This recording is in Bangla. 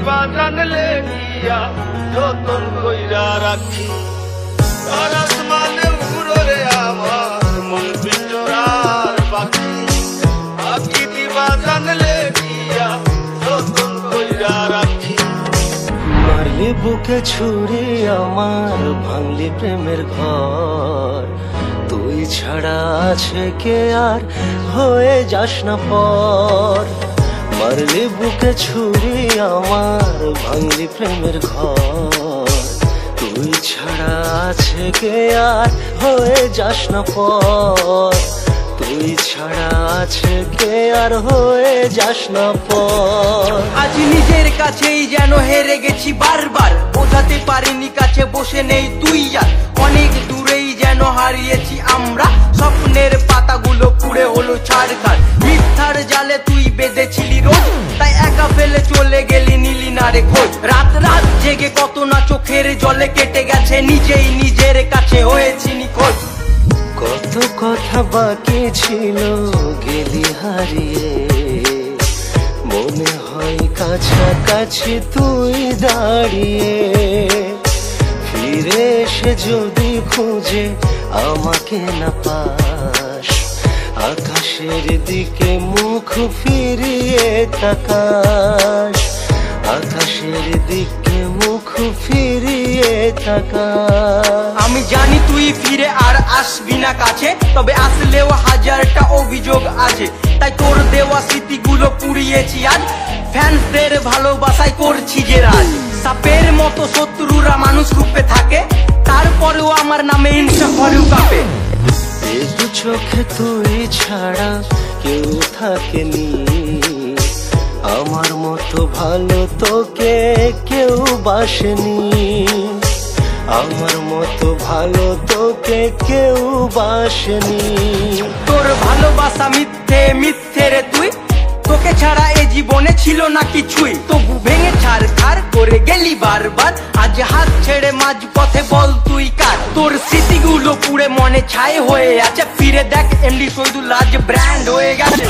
দিবা জানলে গিয়া যতন কইরা রাখি তার আসমানে উড়রে আমার মন পিঞ্জরার পাখি পাখি দিবা জানলে গিয়া যতন কইরা রাখি মারলি বুকে ছুরি আমার ভাঙলি প্রেমের ঘর তুই ছাড়া আছে কে আর হয়ে যাস না পর মারলি বুকে ছুরি আমার ভাঙলি প্রেমের ঘর তুই ছাড়া আছে কে আর হয়ে যাস না পর তুই ছাড়া আছে কে আর হয়ে যাস না পর আজ নিজের কাছেই যেন হেরে গেছি বারবার বোঝাতে পারিনি কাছে বসে নেই তুই আর অনেক দূরেই যেন হারিয়েছি আমরা স্বপ্নের পাতাগুলো পুড়ে হলো ছাড়খাড় মিথ্যার জালে তুই বেঁধেছিলি রোজ তাই একা ফেলে চলে গেলি নিলি না রে খোঁজ রাত রাত জেগে কত না চোখের জলে কেটে গেছে নিজেই নিজের কাছে হয়েছি নিখোঁজ কত কথা বাকি ছিল গেলি হারিয়ে মনে হয় কাছাকাছি তুই দাঁড়িয়ে ফিরে এসে যদি খুঁজে আমাকে না পাস আকাশের দিকে মুখ ফিরিয়ে তাকাস আকাশের দিকে মুখ ফিরিয়ে তাকাস আমি জানি তুই ফিরে আর আসবি না কাছে তবে আসলেও হাজারটা অভিযোগ আছে তাই তোর দেওয়া স্মৃতিগুলো পুড়িয়েছি আজ ফ্যান্সদের ভালোবাসায় করছি যে রাজ সাপের মতো শত্রুরা মানুষ রূপে থাকে তারপরেও আমার নামে হিংসা করেও কাঁপে দু চোখে তুই ছাড়া কেউ থাকেনি আমার মতো ভালো তোকে কেউ বাসেনি আমার মতো ভালো তোকে কেউ বাসেনি তোর ভালোবাসা মিথ্যে মিথ্যে রে তুই তোকে ছাড়া এ জীবনে ছিল না কিছুই তবু ভেঙে ছাড়খাড় করে গেলি বারবার আজ হাত ছেড়ে মাঝ পথে বল তুই কার তোর স্মৃতিগুলো পুড়ে মনে ছাই হয়ে আছে ফিরে দেখ এমডি শহীদুল আজ ব্র্যান্ড হয়ে গেছে